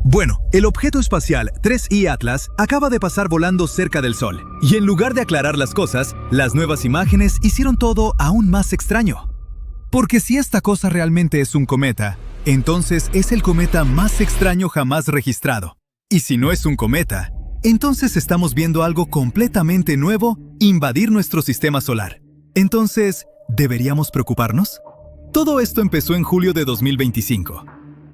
Bueno, el objeto espacial 3I Atlas acaba de pasar volando cerca del Sol, y en lugar de aclarar las cosas, las nuevas imágenes hicieron todo aún más extraño. Porque si esta cosa realmente es un cometa, entonces es el cometa más extraño jamás registrado. Y si no es un cometa, entonces estamos viendo algo completamente nuevo invadir nuestro sistema solar. Entonces, ¿deberíamos preocuparnos? Todo esto empezó en julio de 2025.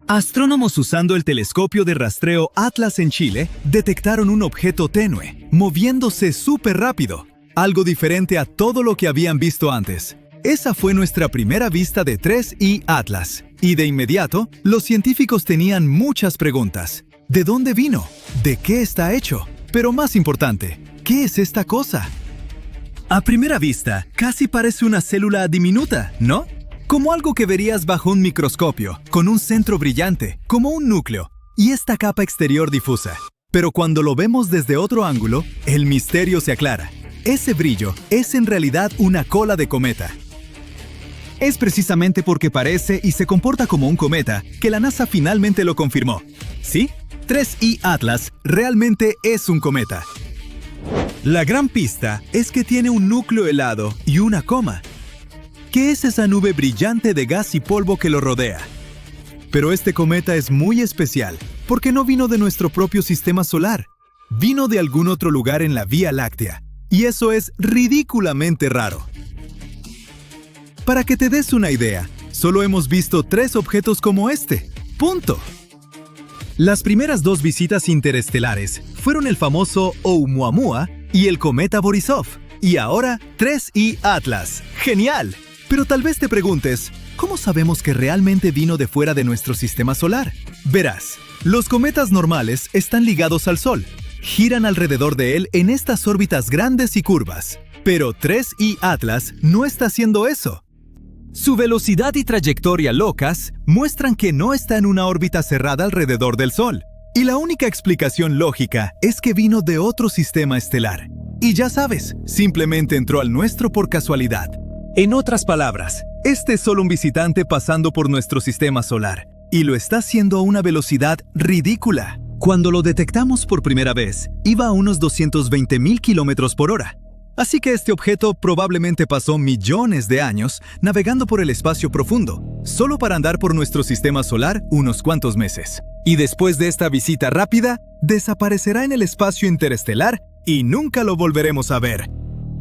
Astrónomos usando el telescopio de rastreo Atlas en Chile detectaron un objeto tenue, moviéndose súper rápido, algo diferente a todo lo que habían visto antes. Esa fue nuestra primera vista de 3I Atlas, y de inmediato, los científicos tenían muchas preguntas. ¿De dónde vino? ¿De qué está hecho? Pero más importante, ¿qué es esta cosa? A primera vista, casi parece una célula diminuta, ¿no? Como algo que verías bajo un microscopio, con un centro brillante, como un núcleo, y esta capa exterior difusa. Pero cuando lo vemos desde otro ángulo, el misterio se aclara. Ese brillo es en realidad una cola de cometa. Es precisamente porque parece y se comporta como un cometa que la NASA finalmente lo confirmó. ¿Sí? 3I Atlas realmente es un cometa. La gran pista es que tiene un núcleo helado y una coma. ¿Qué es esa nube brillante de gas y polvo que lo rodea? Pero este cometa es muy especial porque no vino de nuestro propio sistema solar. Vino de algún otro lugar en la Vía Láctea. Y eso es ridículamente raro. Para que te des una idea, solo hemos visto 3 objetos como este. ¡Punto! Las primeras 2 visitas interestelares fueron el famoso Oumuamua y el cometa Borisov. Y ahora 3I Atlas. ¡Genial! Pero tal vez te preguntes, ¿cómo sabemos que realmente vino de fuera de nuestro sistema solar? Verás, los cometas normales están ligados al Sol. Giran alrededor de él en estas órbitas grandes y curvas. Pero 3I Atlas no está haciendo eso. Su velocidad y trayectoria locas muestran que no está en una órbita cerrada alrededor del Sol. Y la única explicación lógica es que vino de otro sistema estelar. Y ya sabes, simplemente entró al nuestro por casualidad. En otras palabras, este es solo un visitante pasando por nuestro sistema solar, y lo está haciendo a una velocidad ridícula. Cuando lo detectamos por primera vez, iba a unos 220,000 kilómetros por hora. Así que este objeto probablemente pasó millones de años navegando por el espacio profundo, solo para andar por nuestro sistema solar unos cuantos meses. Y después de esta visita rápida, desaparecerá en el espacio interestelar y nunca lo volveremos a ver.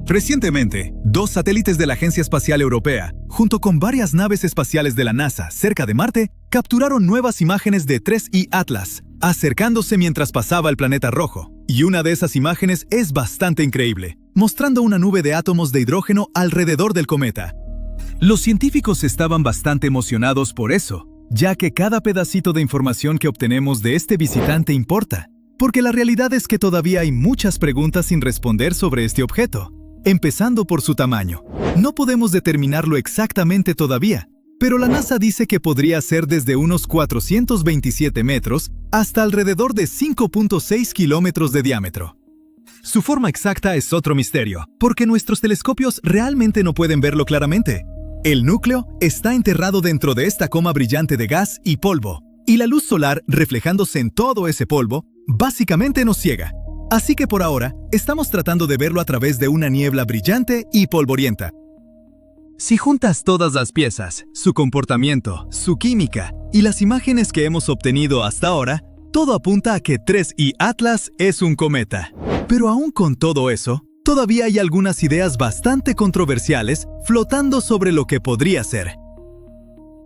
Recientemente, 2 satélites de la Agencia Espacial Europea, junto con varias naves espaciales de la NASA cerca de Marte, capturaron nuevas imágenes de 3I Atlas, acercándose mientras pasaba el planeta rojo. Y una de esas imágenes es bastante increíble, mostrando una nube de átomos de hidrógeno alrededor del cometa. Los científicos estaban bastante emocionados por eso, ya que cada pedacito de información que obtenemos de este visitante importa, porque la realidad es que todavía hay muchas preguntas sin responder sobre este objeto. Empezando por su tamaño. No podemos determinarlo exactamente todavía, pero la NASA dice que podría ser desde unos 427 metros hasta alrededor de 5.6 kilómetros de diámetro. Su forma exacta es otro misterio, porque nuestros telescopios realmente no pueden verlo claramente. El núcleo está enterrado dentro de esta coma brillante de gas y polvo, y la luz solar reflejándose en todo ese polvo, básicamente nos ciega. Así que por ahora, estamos tratando de verlo a través de una niebla brillante y polvorienta. Si juntas todas las piezas, su comportamiento, su química y las imágenes que hemos obtenido hasta ahora, todo apunta a que 3I Atlas es un cometa. Pero aún con todo eso, todavía hay algunas ideas bastante controversiales flotando sobre lo que podría ser.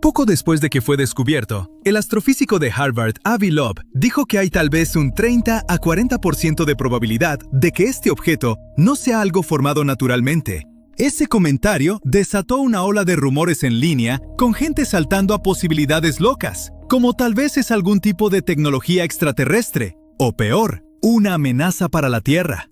Poco después de que fue descubierto, el astrofísico de Harvard, Avi Loeb, dijo que hay tal vez un 30 a 40% de probabilidad de que este objeto no sea algo formado naturalmente. Ese comentario desató una ola de rumores en línea con gente saltando a posibilidades locas, como tal vez es algún tipo de tecnología extraterrestre, o peor, una amenaza para la Tierra.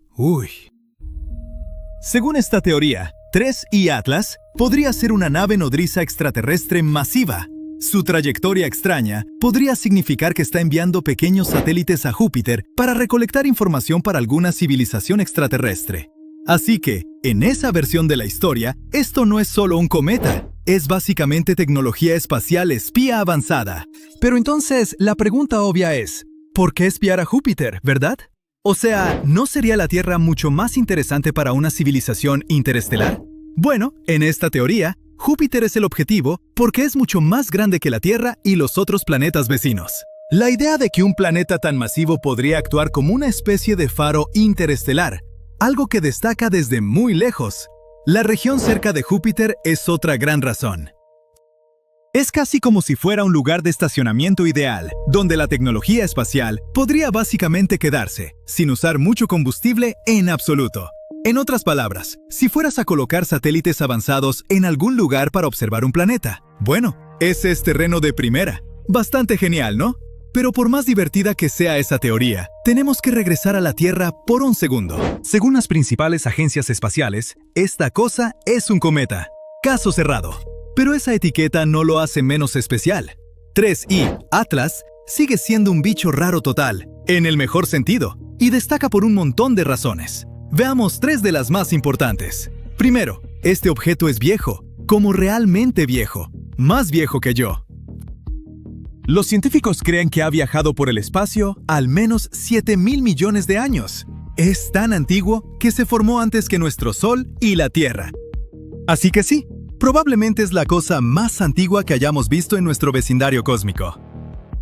Según esta teoría, 3I Atlas podría ser una nave nodriza extraterrestre masiva. Su trayectoria extraña podría significar que está enviando pequeños satélites a Júpiter para recolectar información para alguna civilización extraterrestre. Así que, en esa versión de la historia, esto no es solo un cometa, es básicamente tecnología espacial espía avanzada. Pero entonces, la pregunta obvia es, ¿Por qué espiar a Júpiter, verdad? O sea, ¿no sería la Tierra mucho más interesante para una civilización interestelar? Bueno, en esta teoría, Júpiter es el objetivo porque es mucho más grande que la Tierra y los otros planetas vecinos. La idea de que un planeta tan masivo podría actuar como una especie de faro interestelar, algo que destaca desde muy lejos. La región cerca de Júpiter es otra gran razón. Es casi como si fuera un lugar de estacionamiento ideal, donde la tecnología espacial podría básicamente quedarse, sin usar mucho combustible en absoluto. En otras palabras, si fueras a colocar satélites avanzados en algún lugar para observar un planeta, bueno, ese es terreno de primera. Bastante genial, ¿no? Pero por más divertida que sea esa teoría, tenemos que regresar a la Tierra por un segundo. Según las principales agencias espaciales, esta cosa es un cometa. Caso cerrado. Pero esa etiqueta no lo hace menos especial. 3I Atlas sigue siendo un bicho raro total, en el mejor sentido, y destaca por un montón de razones. Veamos 3 de las más importantes. Primero, este objeto es viejo, como realmente viejo, más viejo que yo. Los científicos creen que ha viajado por el espacio al menos 7.000 millones de años. Es tan antiguo que se formó antes que nuestro Sol y la Tierra. Así que sí, probablemente es la cosa más antigua que hayamos visto en nuestro vecindario cósmico.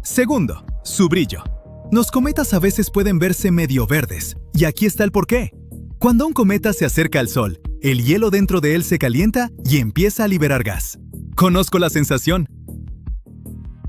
Segundo, su brillo. Los cometas a veces pueden verse medio verdes, y aquí está el porqué. Cuando un cometa se acerca al Sol, el hielo dentro de él se calienta y empieza a liberar gas. Conozco la sensación.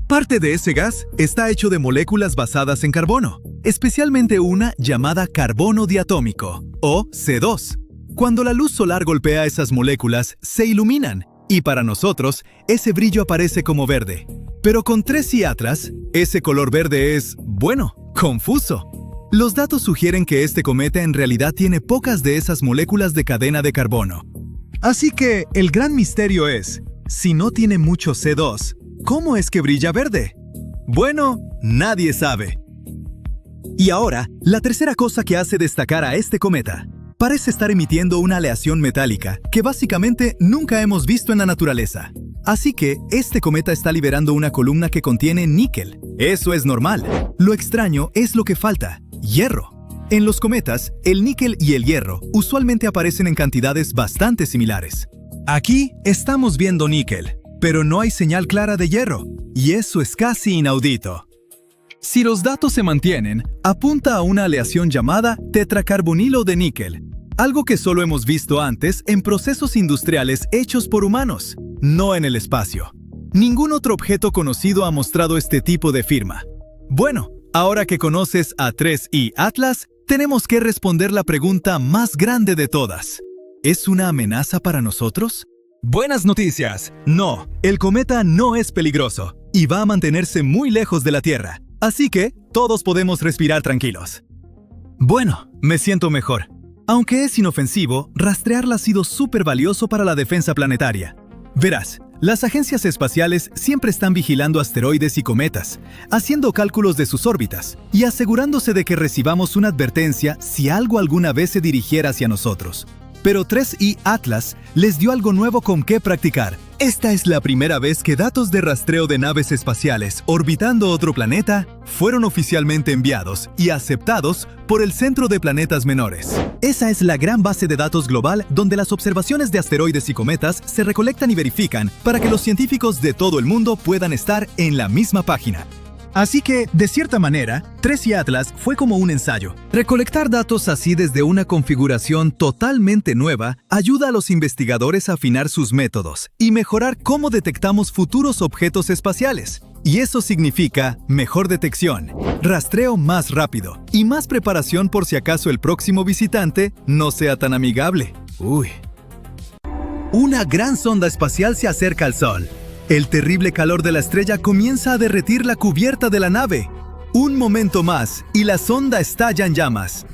Parte de ese gas está hecho de moléculas basadas en carbono, especialmente una llamada carbono diatómico, o C2. Cuando la luz solar golpea esas moléculas, se iluminan, y para nosotros, ese brillo aparece como verde. Pero con 3I Atlas, ese color verde es, bueno, confuso. Los datos sugieren que este cometa en realidad tiene pocas de esas moléculas de cadena de carbono. Así que el gran misterio es, si no tiene mucho C2, ¿cómo es que brilla verde? Bueno, nadie sabe. Y ahora, la tercera cosa que hace destacar a este cometa. Parece estar emitiendo una aleación metálica que básicamente nunca hemos visto en la naturaleza. Así que este cometa está liberando una columna que contiene níquel. Eso es normal. Lo extraño es lo que falta: hierro. En los cometas, el níquel y el hierro usualmente aparecen en cantidades bastante similares. Aquí estamos viendo níquel, pero no hay señal clara de hierro, y eso es casi inaudito. Si los datos se mantienen, apunta a una aleación llamada tetracarbonilo de níquel, algo que solo hemos visto antes en procesos industriales hechos por humanos, no en el espacio. Ningún otro objeto conocido ha mostrado este tipo de firma. Bueno, ahora que conoces a 3I Atlas, tenemos que responder la pregunta más grande de todas. ¿Es una amenaza para nosotros? Buenas noticias. No, el cometa no es peligroso y va a mantenerse muy lejos de la Tierra. Así que todos podemos respirar tranquilos. Bueno, me siento mejor. Aunque es inofensivo, rastrearla ha sido súper valioso para la defensa planetaria. Verás, las agencias espaciales siempre están vigilando asteroides y cometas, haciendo cálculos de sus órbitas y asegurándose de que recibamos una advertencia si algo alguna vez se dirigiera hacia nosotros. Pero 3I Atlas les dio algo nuevo con qué practicar. Esta es la primera vez que datos de rastreo de naves espaciales orbitando otro planeta fueron oficialmente enviados y aceptados por el Centro de Planetas Menores. Esa es la gran base de datos global donde las observaciones de asteroides y cometas se recolectan y verifican para que los científicos de todo el mundo puedan estar en la misma página. Así que, de cierta manera, 3I Atlas fue como un ensayo. Recolectar datos así desde una configuración totalmente nueva ayuda a los investigadores a afinar sus métodos y mejorar cómo detectamos futuros objetos espaciales. Y eso significa mejor detección, rastreo más rápido y más preparación por si acaso el próximo visitante no sea tan amigable. Una gran sonda espacial se acerca al Sol. El terrible calor de la estrella comienza a derretir la cubierta de la nave. Un momento más y la sonda estalla en llamas.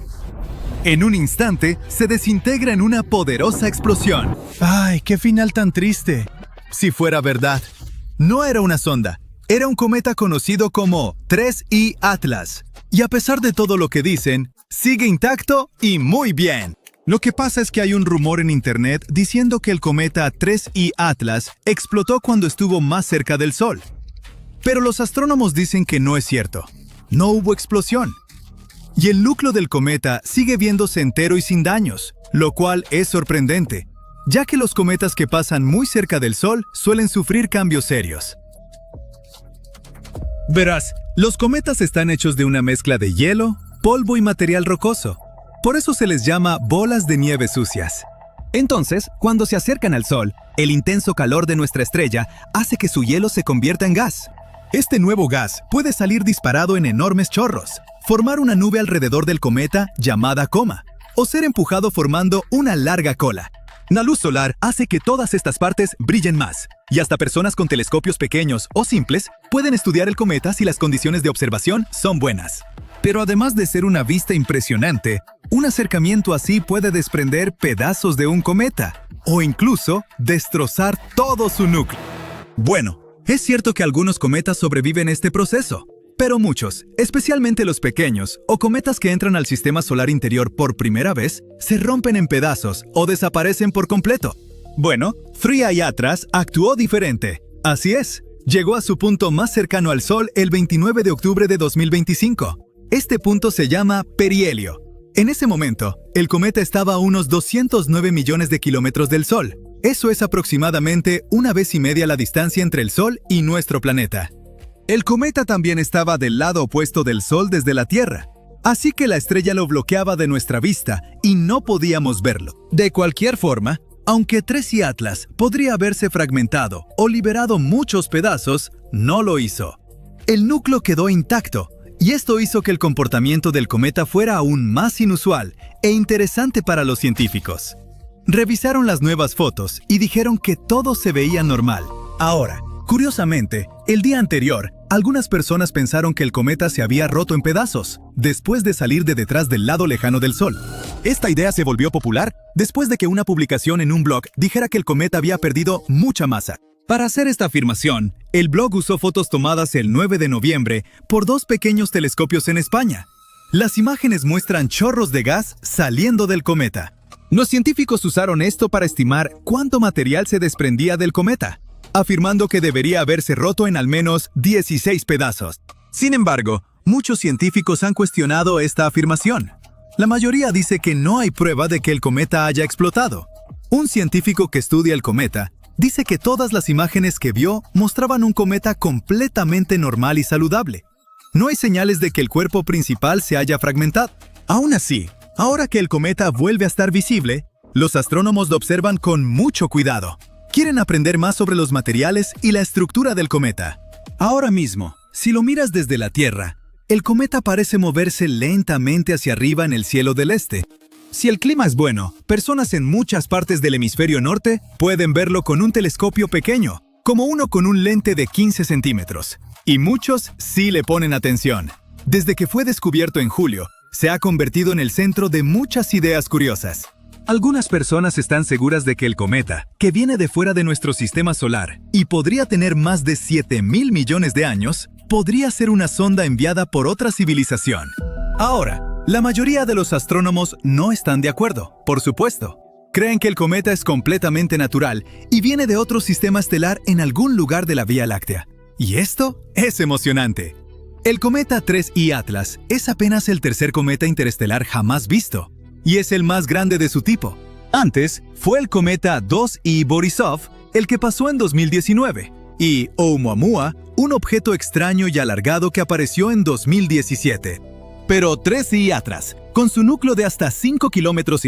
En un instante, se desintegra en una poderosa explosión. ¡Ay, qué final tan triste! Si fuera verdad, no era una sonda, era un cometa conocido como 3I Atlas. Y a pesar de todo lo que dicen, sigue intacto y muy bien. Lo que pasa es que hay un rumor en internet diciendo que el cometa 3I Atlas explotó cuando estuvo más cerca del Sol. Pero los astrónomos dicen que no es cierto. no hubo explosión. Y el núcleo del cometa sigue viéndose entero y sin daños, lo cual es sorprendente, ya que los cometas que pasan muy cerca del Sol suelen sufrir cambios serios. Verás, los cometas están hechos de una mezcla de hielo, polvo y material rocoso. Por eso se les llama bolas de nieve sucias. Entonces, cuando se acercan al Sol, el intenso calor de nuestra estrella hace que su hielo se convierta en gas. Este nuevo gas puede salir disparado en enormes chorros, formar una nube alrededor del cometa llamada coma, o ser empujado formando una larga cola. La luz solar hace que todas estas partes brillen más, y hasta personas con telescopios pequeños o simples pueden estudiar el cometa si las condiciones de observación son buenas. Pero además de ser una vista impresionante, un acercamiento así puede desprender pedazos de un cometa, o incluso destrozar todo su núcleo. Bueno, es cierto que algunos cometas sobreviven este proceso, pero muchos, especialmente los pequeños o cometas que entran al sistema solar interior por primera vez, se rompen en pedazos o desaparecen por completo. Bueno, 3I Atlas actuó diferente. Así es, llegó a su punto más cercano al Sol el 29 de octubre de 2025. Este punto se llama perihelio. En ese momento, el cometa estaba a unos 209 millones de kilómetros del Sol. Eso es aproximadamente 1,5 veces la distancia entre el Sol y nuestro planeta. El cometa también estaba del lado opuesto del Sol desde la Tierra, así que la estrella lo bloqueaba de nuestra vista y no podíamos verlo. De cualquier forma, aunque 3I Atlas podría haberse fragmentado o liberado muchos pedazos, no lo hizo. El núcleo quedó intacto, y esto hizo que el comportamiento del cometa fuera aún más inusual e interesante para los científicos. Revisaron las nuevas fotos y dijeron que todo se veía normal. Ahora, curiosamente, el día anterior, algunas personas pensaron que el cometa se había roto en pedazos, después de salir de detrás del lado lejano del Sol. Esta idea se volvió popular después de que una publicación en un blog dijera que el cometa había perdido mucha masa. Para hacer esta afirmación, el blog usó fotos tomadas el 9 de noviembre por 2 pequeños telescopios en España. Las imágenes muestran chorros de gas saliendo del cometa. Los científicos usaron esto para estimar cuánto material se desprendía del cometa, afirmando que debería haberse roto en al menos 16 pedazos. Sin embargo, muchos científicos han cuestionado esta afirmación. La mayoría dice que no hay prueba de que el cometa haya explotado. Un científico que estudia el cometa dice que todas las imágenes que vio mostraban un cometa completamente normal y saludable. No hay señales de que el cuerpo principal se haya fragmentado. Aún así, ahora que el cometa vuelve a estar visible, los astrónomos lo observan con mucho cuidado. Quieren aprender más sobre los materiales y la estructura del cometa. Ahora mismo, si lo miras desde la Tierra, el cometa parece moverse lentamente hacia arriba en el cielo del este. Si el clima es bueno, personas en muchas partes del hemisferio norte pueden verlo con un telescopio pequeño, como uno con un lente de 15 centímetros. Y muchos sí le ponen atención. Desde que fue descubierto en julio, se ha convertido en el centro de muchas ideas curiosas. Algunas personas están seguras de que el cometa, que viene de fuera de nuestro sistema solar y podría tener más de 7,000 millones de años, podría ser una sonda enviada por otra civilización. Ahora, la mayoría de los astrónomos no están de acuerdo, por supuesto. Creen que el cometa es completamente natural y viene de otro sistema estelar en algún lugar de la Vía Láctea. Y esto es emocionante. El cometa 3I Atlas es apenas el tercer cometa interestelar jamás visto, y es el más grande de su tipo. Antes fue el cometa 2I Borisov, el que pasó en 2019, y Oumuamua, un objeto extraño y alargado que apareció en 2017. Pero 3I Atlas, con su núcleo de hasta 5,5 kilómetros,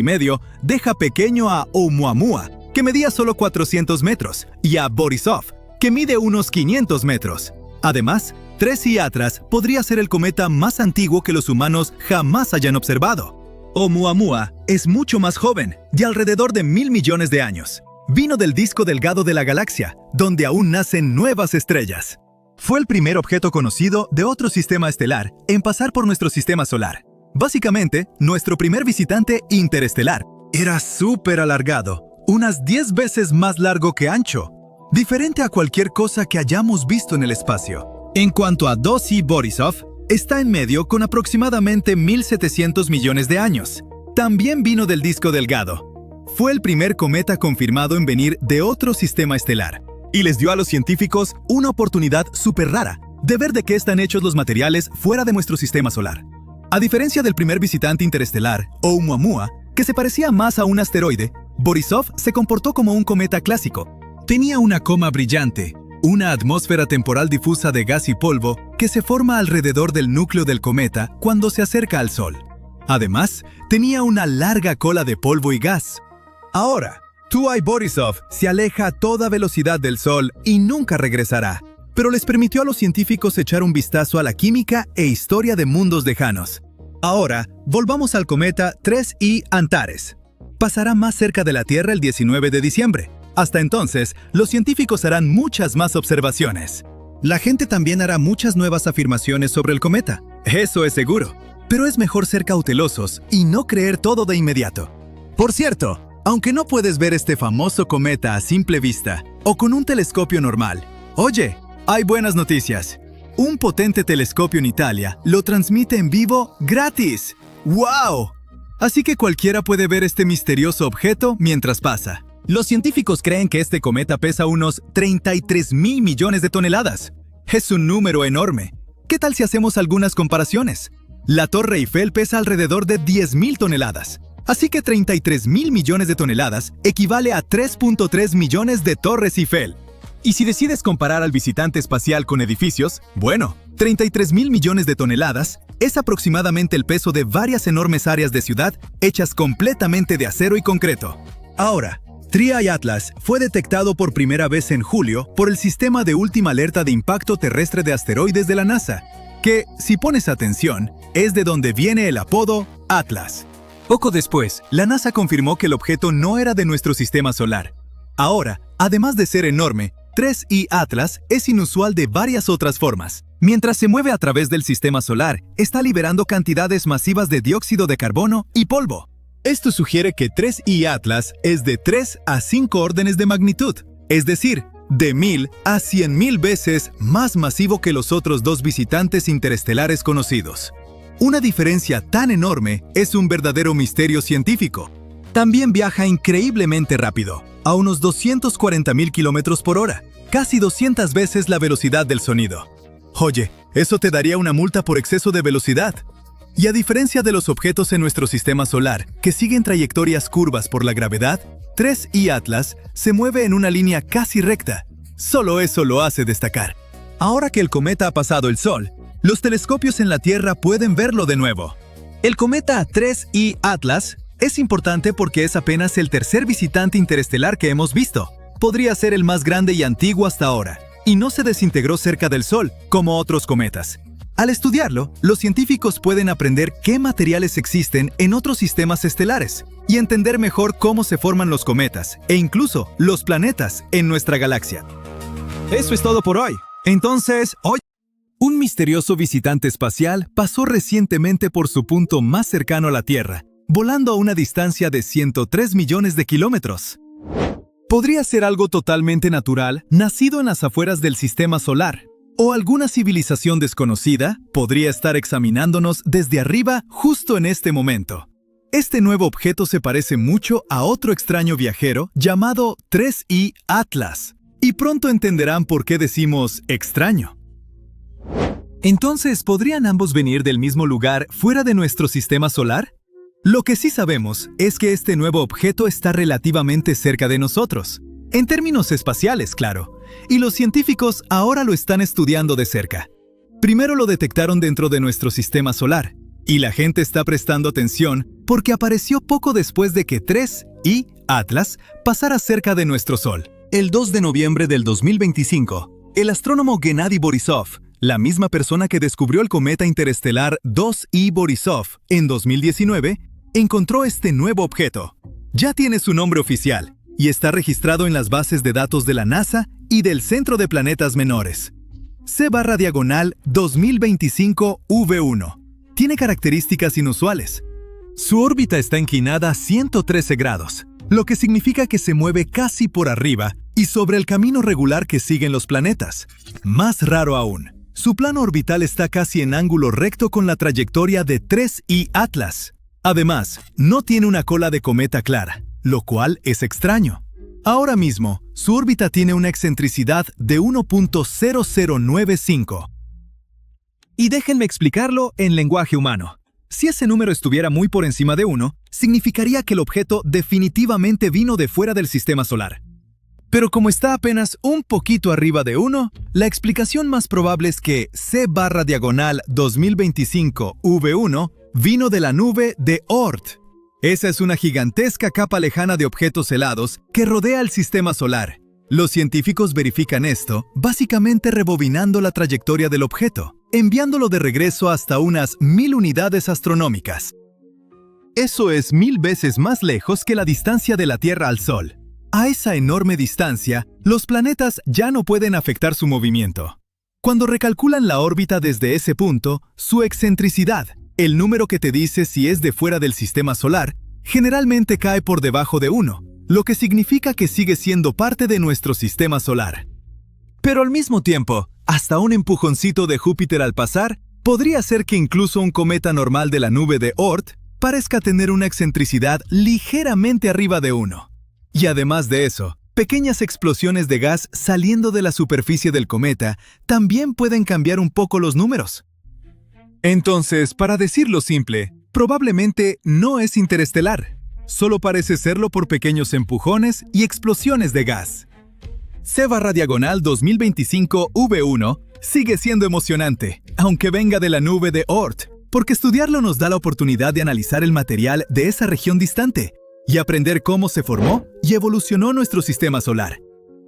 deja pequeño a Oumuamua, que medía solo 400 metros, y a Borisov, que mide unos 500 metros. Además, 3I Atlas podría ser el cometa más antiguo que los humanos jamás hayan observado. Oumuamua es mucho más joven, de alrededor de 1,000 millones de años. Vino del disco delgado de la galaxia, donde aún nacen nuevas estrellas. Fue el primer objeto conocido de otro sistema estelar en pasar por nuestro sistema solar. Básicamente, nuestro primer visitante interestelar. Era súper alargado, unas 10 veces más largo que ancho, diferente a cualquier cosa que hayamos visto en el espacio. En cuanto a 2I Borisov, está en medio con aproximadamente 1,700 millones de años. También vino del disco delgado. Fue el primer cometa confirmado en venir de otro sistema estelar, y les dio a los científicos una oportunidad súper rara, de ver de qué están hechos los materiales fuera de nuestro sistema solar. A diferencia del primer visitante interestelar, Oumuamua, que se parecía más a un asteroide, Borisov se comportó como un cometa clásico. Tenía una coma brillante, una atmósfera temporal difusa de gas y polvo que se forma alrededor del núcleo del cometa cuando se acerca al Sol. Además, tenía una larga cola de polvo y gas. Ahora, Tuai Borisov se aleja a toda velocidad del Sol y nunca regresará, pero les permitió a los científicos echar un vistazo a la química e historia de mundos lejanos. Ahora, volvamos al cometa 3I Antares. Pasará más cerca de la Tierra el 19 de diciembre. Hasta entonces, los científicos harán muchas más observaciones. La gente también hará muchas nuevas afirmaciones sobre el cometa, eso es seguro. Pero es mejor ser cautelosos y no creer todo de inmediato. Por cierto, aunque no puedes ver este famoso cometa a simple vista o con un telescopio normal, oye, hay buenas noticias. Un potente telescopio en Italia lo transmite en vivo gratis. ¡Wow! Así que cualquiera puede ver este misterioso objeto mientras pasa. Los científicos creen que este cometa pesa unos 33,000 millones de toneladas. Es un número enorme. ¿Qué tal si hacemos algunas comparaciones? La Torre Eiffel pesa alrededor de 10,000 toneladas. Así que 33,000 millones de toneladas equivale a 3.3 millones de Torres Eiffel. Y si decides comparar al visitante espacial con edificios, bueno, 33,000 millones de toneladas es aproximadamente el peso de varias enormes áreas de ciudad hechas completamente de acero y concreto. Ahora, Triai Atlas fue detectado por primera vez en julio por el Sistema de Última Alerta de Impacto Terrestre de Asteroides de la NASA, que, si pones atención, es de donde viene el apodo Atlas. Poco después, la NASA confirmó que el objeto no era de nuestro sistema solar. Ahora, además de ser enorme, 3I Atlas es inusual de varias otras formas. Mientras se mueve a través del sistema solar, está liberando cantidades masivas de dióxido de carbono y polvo. Esto sugiere que 3I Atlas es de 3 a 5 órdenes de magnitud, es decir, de 1000 a 100,000 veces más masivo que los otros dos visitantes interestelares conocidos. Una diferencia tan enorme es un verdadero misterio científico. También viaja increíblemente rápido, a unos 240,000 kilómetros por hora, casi 200 veces la velocidad del sonido. Oye, eso te daría una multa por exceso de velocidad. Y a diferencia de los objetos en nuestro sistema solar, que siguen trayectorias curvas por la gravedad, 3I Atlas se mueve en una línea casi recta. Solo eso lo hace destacar. Ahora que el cometa ha pasado el Sol, los telescopios en la Tierra pueden verlo de nuevo. El cometa 3I Atlas es importante porque es apenas el tercer visitante interestelar que hemos visto. Podría ser el más grande y antiguo hasta ahora, y no se desintegró cerca del Sol, como otros cometas. Al estudiarlo, los científicos pueden aprender qué materiales existen en otros sistemas estelares y entender mejor cómo se forman los cometas e incluso los planetas en nuestra galaxia. Eso es todo por hoy. Entonces, hoy, un misterioso visitante espacial pasó recientemente por su punto más cercano a la Tierra, volando a una distancia de 103 millones de kilómetros. Podría ser algo totalmente natural, nacido en las afueras del sistema solar, o alguna civilización desconocida podría estar examinándonos desde arriba justo en este momento. Este nuevo objeto se parece mucho a otro extraño viajero llamado 3I Atlas, y pronto entenderán por qué decimos extraño. Entonces, ¿podrían ambos venir del mismo lugar fuera de nuestro sistema solar? Lo que sí sabemos es que este nuevo objeto está relativamente cerca de nosotros, en términos espaciales, claro, y los científicos ahora lo están estudiando de cerca. Primero lo detectaron dentro de nuestro sistema solar, y la gente está prestando atención porque apareció poco después de que 3I Atlas pasara cerca de nuestro Sol. El 2 de noviembre del 2025, el astrónomo Gennady Borisov, la misma persona que descubrió el cometa interestelar 2I Borisov en 2019, encontró este nuevo objeto. Ya tiene su nombre oficial y está registrado en las bases de datos de la NASA y del Centro de Planetas Menores. C/2025V1. Tiene características inusuales. Su órbita está inclinada a 113 grados, lo que significa que se mueve casi por arriba y sobre el camino regular que siguen los planetas. Más raro aún, su plano orbital está casi en ángulo recto con la trayectoria de 3I Atlas. Además, no tiene una cola de cometa clara, lo cual es extraño. Ahora mismo, su órbita tiene una excentricidad de 1.0095. Y déjenme explicarlo en lenguaje humano. Si ese número estuviera muy por encima de 1, significaría que el objeto definitivamente vino de fuera del sistema solar. Pero como está apenas un poquito arriba de 1, la explicación más probable es que C/2025 V1 vino de la nube de Oort. Esa es una gigantesca capa lejana de objetos helados que rodea el sistema solar. Los científicos verifican esto básicamente rebobinando la trayectoria del objeto, enviándolo de regreso hasta unas 1000 unidades astronómicas. Eso es 1000 veces más lejos que la distancia de la Tierra al Sol. A esa enorme distancia, los planetas ya no pueden afectar su movimiento. Cuando recalculan la órbita desde ese punto, su excentricidad, el número que te dice si es de fuera del sistema solar, generalmente cae por debajo de 1, lo que significa que sigue siendo parte de nuestro sistema solar. Pero al mismo tiempo, hasta un empujoncito de Júpiter al pasar, podría ser que incluso un cometa normal de la nube de Oort parezca tener una excentricidad ligeramente arriba de 1. Y además de eso, pequeñas explosiones de gas saliendo de la superficie del cometa también pueden cambiar un poco los números. Entonces, para decirlo simple, probablemente no es interestelar. Solo parece serlo por pequeños empujones y explosiones de gas. C/2025 V1 sigue siendo emocionante, aunque venga de la nube de Oort, porque estudiarlo nos da la oportunidad de analizar el material de esa región distante y aprender cómo se formó y evolucionó nuestro sistema solar.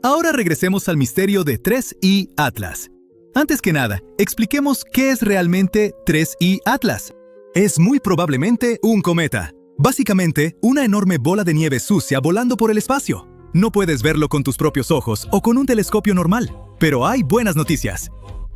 Ahora regresemos al misterio de 3I Atlas. Antes que nada, expliquemos qué es realmente 3I Atlas. Es muy probablemente un cometa. Básicamente, una enorme bola de nieve sucia volando por el espacio. No puedes verlo con tus propios ojos o con un telescopio normal, pero hay buenas noticias.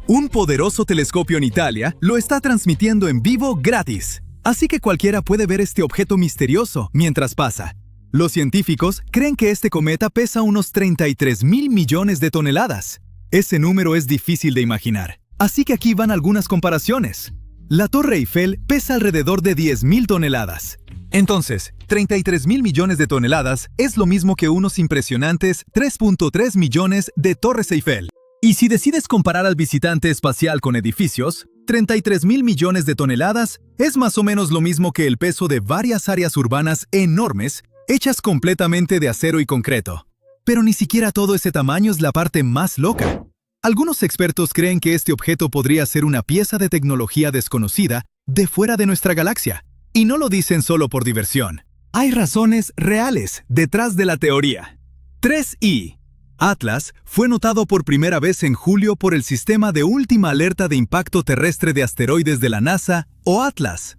Un poderoso telescopio en Italia lo está transmitiendo en vivo gratis. Así que cualquiera puede ver este objeto misterioso mientras pasa. Los científicos creen que este cometa pesa unos 33,000 millones de toneladas. Ese número es difícil de imaginar. Así que aquí van algunas comparaciones. La Torre Eiffel pesa alrededor de 10,000 toneladas. Entonces, 33,000 millones de toneladas es lo mismo que unos impresionantes 3.3 millones de Torres Eiffel. Y si decides comparar al visitante espacial con edificios, 33,000 millones de toneladas es más o menos lo mismo que el peso de varias áreas urbanas enormes hechas completamente de acero y concreto. Pero ni siquiera todo ese tamaño es la parte más loca. Algunos expertos creen que este objeto podría ser una pieza de tecnología desconocida de fuera de nuestra galaxia. Y no lo dicen solo por diversión. Hay razones reales detrás de la teoría. 3I Atlas fue notado por primera vez en julio por el Sistema de Última Alerta de Impacto Terrestre de Asteroides de la NASA, o ATLAS.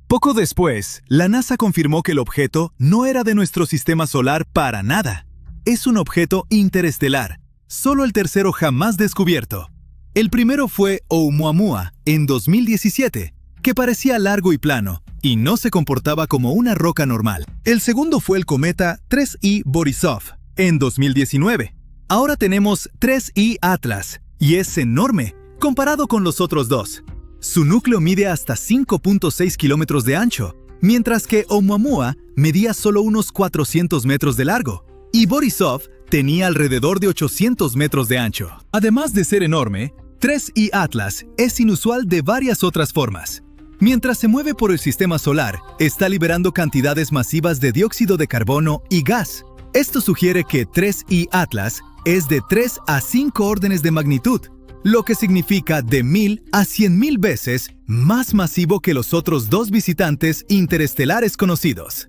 Poco después, la NASA confirmó que el objeto no era de nuestro sistema solar para nada. Es un objeto interestelar, solo el tercero jamás descubierto. El primero fue Oumuamua en 2017, que parecía largo y plano, y no se comportaba como una roca normal. El segundo fue el cometa 3I Borisov, en 2019. Ahora tenemos 3I Atlas, y es enorme, comparado con los otros dos. Su núcleo mide hasta 5.6 kilómetros de ancho, mientras que Oumuamua medía solo unos 400 metros de largo, y Borisov tenía alrededor de 800 metros de ancho. Además de ser enorme, 3I Atlas es inusual de varias otras formas. Mientras se mueve por el sistema solar, está liberando cantidades masivas de dióxido de carbono y gas. Esto sugiere que 3I Atlas es de 3 a 5 órdenes de magnitud, lo que significa de 1000 a 100,000 veces más masivo que los otros dos visitantes interestelares conocidos.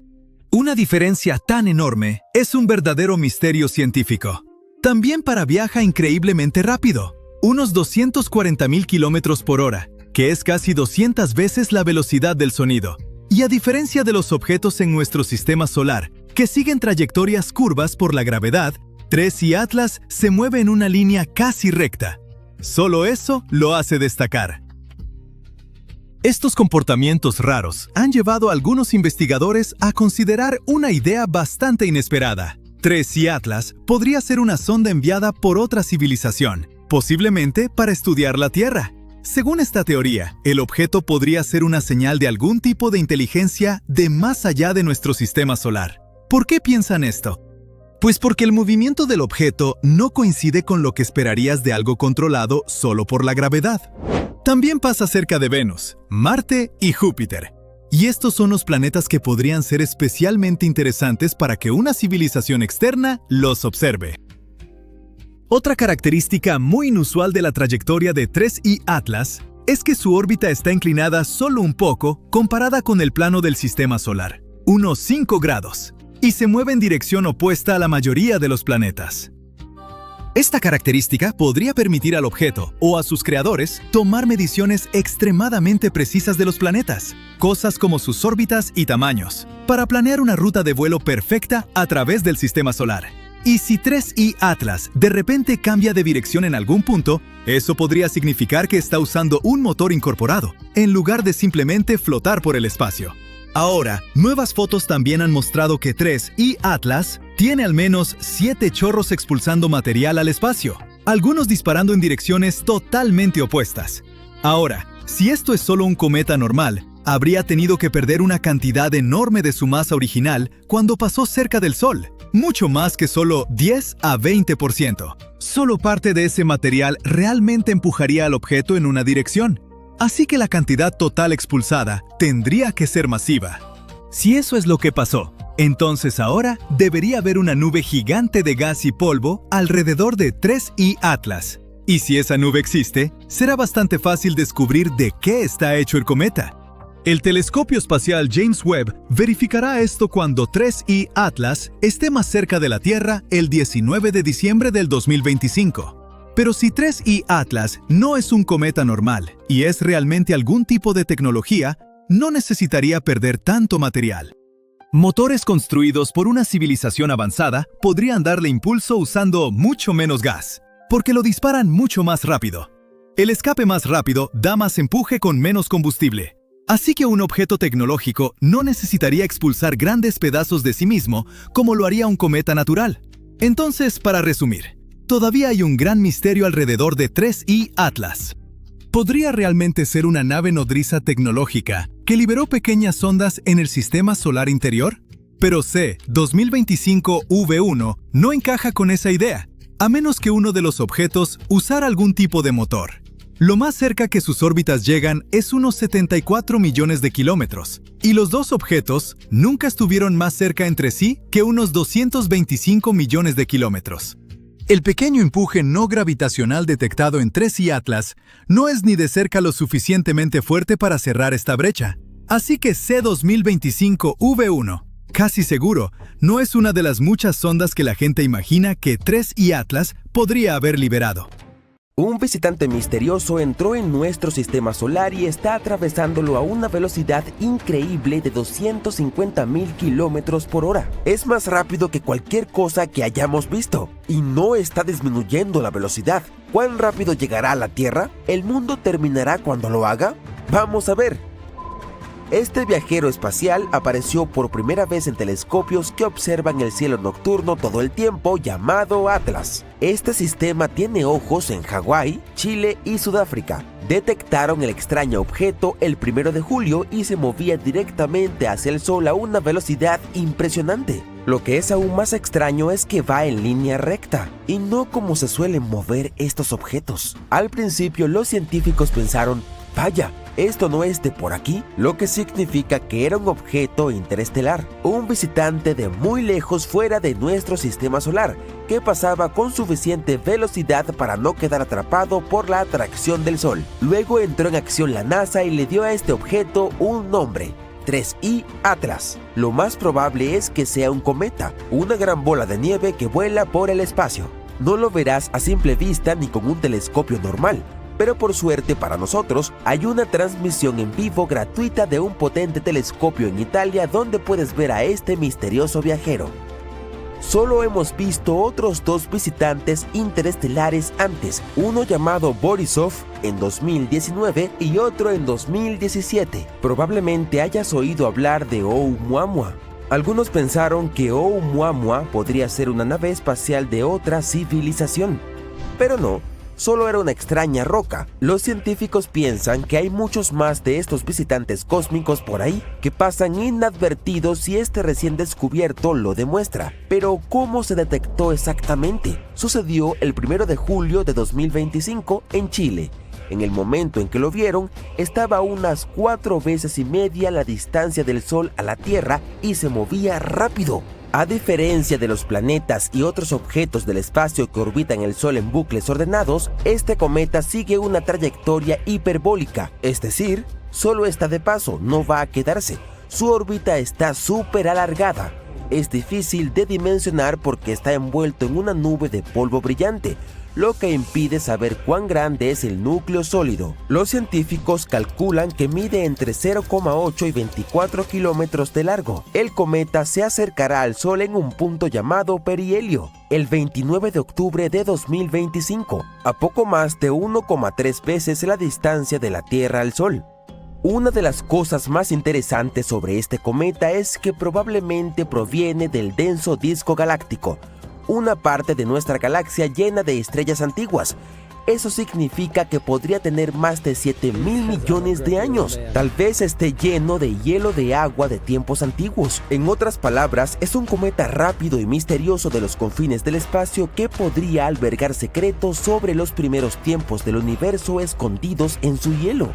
Una diferencia tan enorme es un verdadero misterio científico. También viaja increíblemente rápido, unos 240,000 kilómetros por hora, que es casi 200 veces la velocidad del sonido. Y a diferencia de los objetos en nuestro sistema solar, que siguen trayectorias curvas por la gravedad, 3I Atlas se mueve en una línea casi recta. Solo eso lo hace destacar. Estos comportamientos raros han llevado a algunos investigadores a considerar una idea bastante inesperada. 3I Atlas podría ser una sonda enviada por otra civilización, posiblemente para estudiar la Tierra. Según esta teoría, el objeto podría ser una señal de algún tipo de inteligencia de más allá de nuestro sistema solar. ¿Por qué piensan esto? Pues porque el movimiento del objeto no coincide con lo que esperarías de algo controlado solo por la gravedad. También pasa cerca de Venus, Marte y Júpiter. Y estos son los planetas que podrían ser especialmente interesantes para que una civilización externa los observe. Otra característica muy inusual de la trayectoria de 3I Atlas es que su órbita está inclinada solo un poco comparada con el plano del sistema solar, unos 5 grados, y se mueve en dirección opuesta a la mayoría de los planetas. Esta característica podría permitir al objeto o a sus creadores tomar mediciones extremadamente precisas de los planetas, cosas como sus órbitas y tamaños, para planear una ruta de vuelo perfecta a través del sistema solar. Y si 3I Atlas de repente cambia de dirección en algún punto, eso podría significar que está usando un motor incorporado, en lugar de simplemente flotar por el espacio. Ahora, nuevas fotos también han mostrado que 3I Atlas tiene al menos 7 chorros expulsando material al espacio, algunos disparando en direcciones totalmente opuestas. Ahora, si esto es solo un cometa normal, habría tenido que perder una cantidad enorme de su masa original cuando pasó cerca del Sol, mucho más que solo 10 a 20%. Solo parte de ese material realmente empujaría al objeto en una dirección, así que la cantidad total expulsada tendría que ser masiva. Si eso es lo que pasó, entonces ahora debería haber una nube gigante de gas y polvo alrededor de 3I Atlas. Y si esa nube existe, será bastante fácil descubrir de qué está hecho el cometa. El telescopio espacial James Webb verificará esto cuando 3I Atlas esté más cerca de la Tierra el 19 de diciembre del 2025. Pero si 3I Atlas no es un cometa normal y es realmente algún tipo de tecnología, no necesitaría perder tanto material. Motores construidos por una civilización avanzada podrían darle impulso usando mucho menos gas, porque lo disparan mucho más rápido. El escape más rápido da más empuje con menos combustible. Así que un objeto tecnológico no necesitaría expulsar grandes pedazos de sí mismo como lo haría un cometa natural. Entonces, para resumir, todavía hay un gran misterio alrededor de 3I Atlas. ¿Podría realmente ser una nave nodriza tecnológica que liberó pequeñas ondas en el sistema solar interior? Pero C-2025 V1 no encaja con esa idea, a menos que uno de los objetos usara algún tipo de motor. Lo más cerca que sus órbitas llegan es unos 74 millones de kilómetros, y los dos objetos nunca estuvieron más cerca entre sí que unos 225 millones de kilómetros. El pequeño empuje no gravitacional detectado en 3I Atlas no es ni de cerca lo suficientemente fuerte para cerrar esta brecha. Así que C-2025 V1, casi seguro, no es una de las muchas sondas que la gente imagina que 3I Atlas podría haber liberado. Un visitante misterioso entró en nuestro sistema solar y está atravesándolo a una velocidad increíble de 250.000 kilómetros por hora. Es más rápido que cualquier cosa que hayamos visto y no está disminuyendo la velocidad. ¿Cuán rápido llegará a la Tierra? ¿El mundo terminará cuando lo haga? Vamos a ver. Este viajero espacial apareció por primera vez en telescopios que observan el cielo nocturno todo el tiempo, llamado Atlas. Este sistema tiene ojos en Hawái, Chile y Sudáfrica. Detectaron el extraño objeto el 1 de julio y se movía directamente hacia el Sol a una velocidad impresionante. Lo que es aún más extraño es que va en línea recta, y no como se suelen mover estos objetos. Al principio los científicos pensaron, vaya, esto no es de por aquí, lo que significa que era un objeto interestelar, un visitante de muy lejos fuera de nuestro sistema solar, que pasaba con suficiente velocidad para no quedar atrapado por la atracción del Sol. Luego entró en acción la NASA y le dio a este objeto un nombre: 3I Atlas. Lo más probable es que sea un cometa, una gran bola de nieve que vuela por el espacio. No lo verás a simple vista ni con un telescopio normal, pero por suerte para nosotros hay una transmisión en vivo gratuita de un potente telescopio en Italia donde puedes ver a este misterioso viajero. Solo hemos visto otros dos visitantes interestelares antes, uno llamado Borisov en 2019 y otro en 2017. Probablemente hayas oído hablar de Oumuamua. Algunos pensaron que Oumuamua podría ser una nave espacial de otra civilización, pero no. Solo era una extraña roca. Los científicos piensan que hay muchos más de estos visitantes cósmicos por ahí que pasan inadvertidos y este recién descubierto lo demuestra. Pero ¿cómo se detectó exactamente? Sucedió el 1 de julio de 2025 en Chile. En el momento en que lo vieron, estaba a unas 4 veces y media la distancia del Sol a la Tierra y se movía rápido. A diferencia de los planetas y otros objetos del espacio que orbitan el Sol en bucles ordenados, este cometa sigue una trayectoria hiperbólica, es decir, solo está de paso, no va a quedarse. Su órbita está súper alargada. Es difícil de dimensionar porque está envuelto en una nube de polvo brillante, lo que impide saber cuán grande es el núcleo sólido. Los científicos calculan que mide entre 0,8 y 24 kilómetros de largo. El cometa se acercará al Sol en un punto llamado perihelio, el 29 de octubre de 2025, a poco más de 1,3 veces la distancia de la Tierra al Sol. Una de las cosas más interesantes sobre este cometa es que probablemente proviene del denso disco galáctico, una parte de nuestra galaxia llena de estrellas antiguas. Eso significa que podría tener más de 7.000 millones de años. Tal vez esté lleno de hielo de agua de tiempos antiguos. En otras palabras, es un cometa rápido y misterioso de los confines del espacio que podría albergar secretos sobre los primeros tiempos del universo escondidos en su hielo.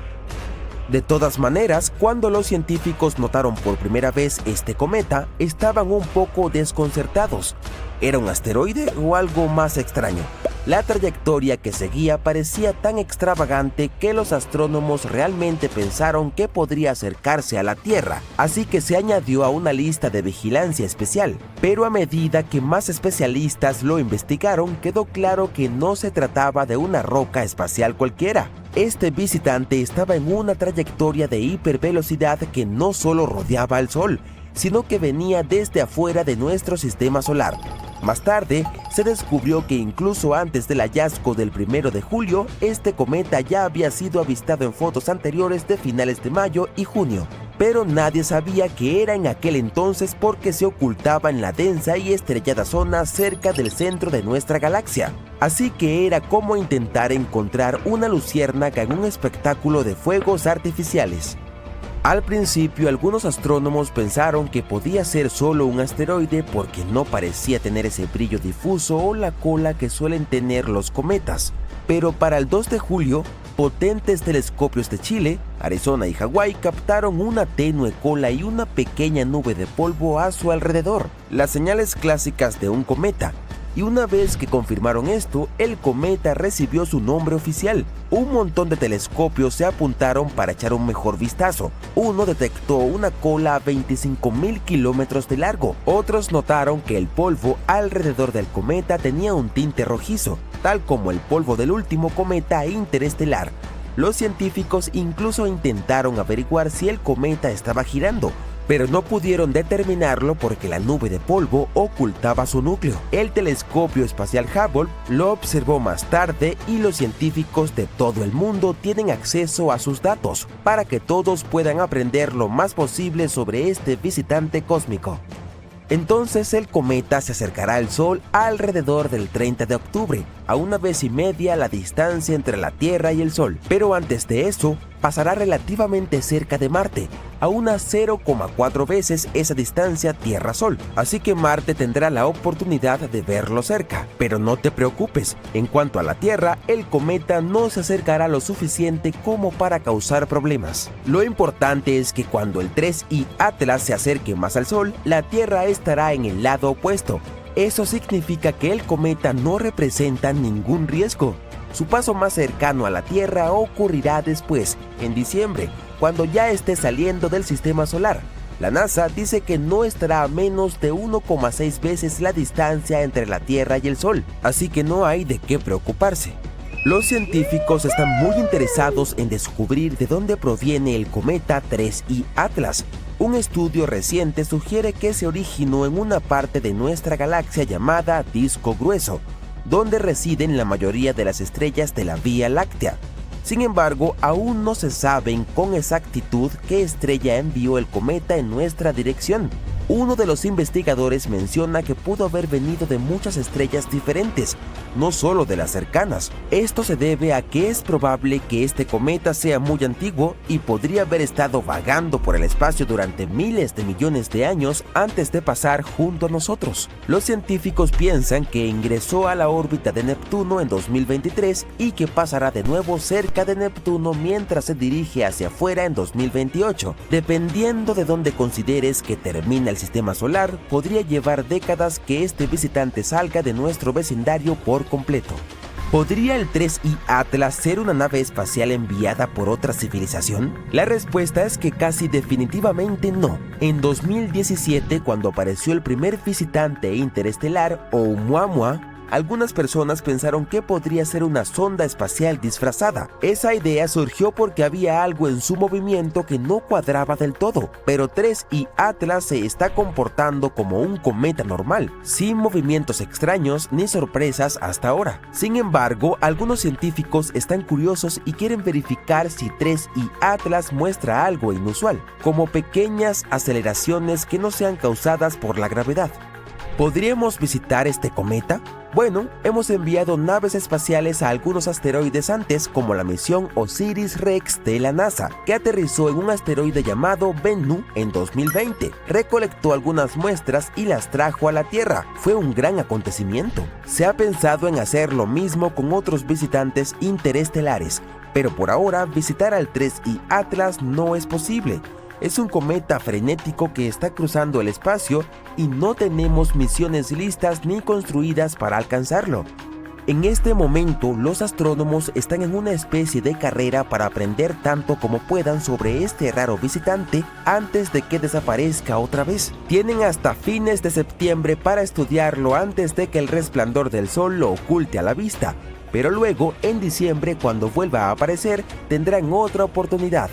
De todas maneras, cuando los científicos notaron por primera vez este cometa, estaban un poco desconcertados. ¿Era un asteroide o algo más extraño? La trayectoria que seguía parecía tan extravagante que los astrónomos realmente pensaron que podría acercarse a la Tierra, así que se añadió a una lista de vigilancia especial. Pero a medida que más especialistas lo investigaron, quedó claro que no se trataba de una roca espacial cualquiera. Este visitante estaba en una trayectoria de hipervelocidad que no solo rodeaba al Sol, sino que venía desde afuera de nuestro sistema solar. Más tarde, se descubrió que incluso antes del hallazgo del 1 de julio, este cometa ya había sido avistado en fotos anteriores de finales de mayo y junio. Pero nadie sabía que era en aquel entonces porque se ocultaba en la densa y estrellada zona cerca del centro de nuestra galaxia. Así que era como intentar encontrar una luciérnaga en un espectáculo de fuegos artificiales. Al principio, algunos astrónomos pensaron que podía ser solo un asteroide porque no parecía tener ese brillo difuso o la cola que suelen tener los cometas. Pero para el 2 de julio, potentes telescopios de Chile, Arizona y Hawái captaron una tenue cola y una pequeña nube de polvo a su alrededor, las señales clásicas de un cometa. Y una vez que confirmaron esto, el cometa recibió su nombre oficial. Un montón de telescopios se apuntaron para echar un mejor vistazo. Uno detectó una cola a 25.000 kilómetros de largo. Otros notaron que el polvo alrededor del cometa tenía un tinte rojizo, tal como el polvo del último cometa interestelar. Los científicos incluso intentaron averiguar si el cometa estaba girando, pero no pudieron determinarlo porque la nube de polvo ocultaba su núcleo. El telescopio espacial Hubble lo observó más tarde y los científicos de todo el mundo tienen acceso a sus datos para que todos puedan aprender lo más posible sobre este visitante cósmico. Entonces el cometa se acercará al Sol alrededor del 30 de octubre, a 1 vez y media la distancia entre la Tierra y el Sol. Pero antes de eso, pasará relativamente cerca de Marte, a unas 0,4 veces esa distancia Tierra-Sol. Así que Marte tendrá la oportunidad de verlo cerca. Pero no te preocupes, en cuanto a la Tierra, el cometa no se acercará lo suficiente como para causar problemas. Lo importante es que cuando el 3I Atlas se acerque más al Sol, la Tierra estará en el lado opuesto. Eso significa que el cometa no representa ningún riesgo. Su paso más cercano a la Tierra ocurrirá después, en diciembre, cuando ya esté saliendo del sistema solar. La NASA dice que no estará a menos de 1,6 veces la distancia entre la Tierra y el Sol, así que no hay de qué preocuparse. Los científicos están muy interesados en descubrir de dónde proviene el cometa 3I Atlas. Un estudio reciente sugiere que se originó en una parte de nuestra galaxia llamada Disco Grueso, donde residen la mayoría de las estrellas de la Vía Láctea. Sin embargo, aún no se sabe con exactitud qué estrella envió el cometa en nuestra dirección. Uno de los investigadores menciona que pudo haber venido de muchas estrellas diferentes, no solo de las cercanas. Esto se debe a que es probable que este cometa sea muy antiguo y podría haber estado vagando por el espacio durante miles de millones de años antes de pasar junto a nosotros. Los científicos piensan que ingresó a la órbita de Neptuno en 2023 y que pasará de nuevo cerca de Neptuno mientras se dirige hacia afuera en 2028. Dependiendo de dónde consideres que termina el sistema solar, podría llevar décadas que este visitante salga de nuestro vecindario por completo. ¿Podría el 3I Atlas ser una nave espacial enviada por otra civilización? La respuesta es que casi definitivamente no. En 2017, cuando apareció el primer visitante interestelar, Oumuamua, algunas personas pensaron que podría ser una sonda espacial disfrazada. Esa idea surgió porque había algo en su movimiento que no cuadraba del todo, pero 3I Atlas se está comportando como un cometa normal, sin movimientos extraños ni sorpresas hasta ahora. Sin embargo, algunos científicos están curiosos y quieren verificar si 3I Atlas muestra algo inusual, como pequeñas aceleraciones que no sean causadas por la gravedad. ¿Podríamos visitar este cometa? Bueno, hemos enviado naves espaciales a algunos asteroides antes, como la misión OSIRIS-REx de la NASA, que aterrizó en un asteroide llamado Bennu en 2020. Recolectó algunas muestras y las trajo a la Tierra. Fue un gran acontecimiento. Se ha pensado en hacer lo mismo con otros visitantes interestelares, pero por ahora visitar al 3I Atlas no es posible. Es un cometa frenético que está cruzando el espacio y no tenemos misiones listas ni construidas para alcanzarlo. En este momento, los astrónomos están en una especie de carrera para aprender tanto como puedan sobre este raro visitante antes de que desaparezca otra vez. Tienen hasta fines de septiembre para estudiarlo antes de que el resplandor del sol lo oculte a la vista, pero luego, en diciembre, cuando vuelva a aparecer, tendrán otra oportunidad.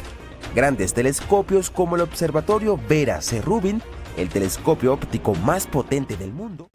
Grandes telescopios como el Observatorio Vera C. Rubin, el telescopio óptico más potente del mundo,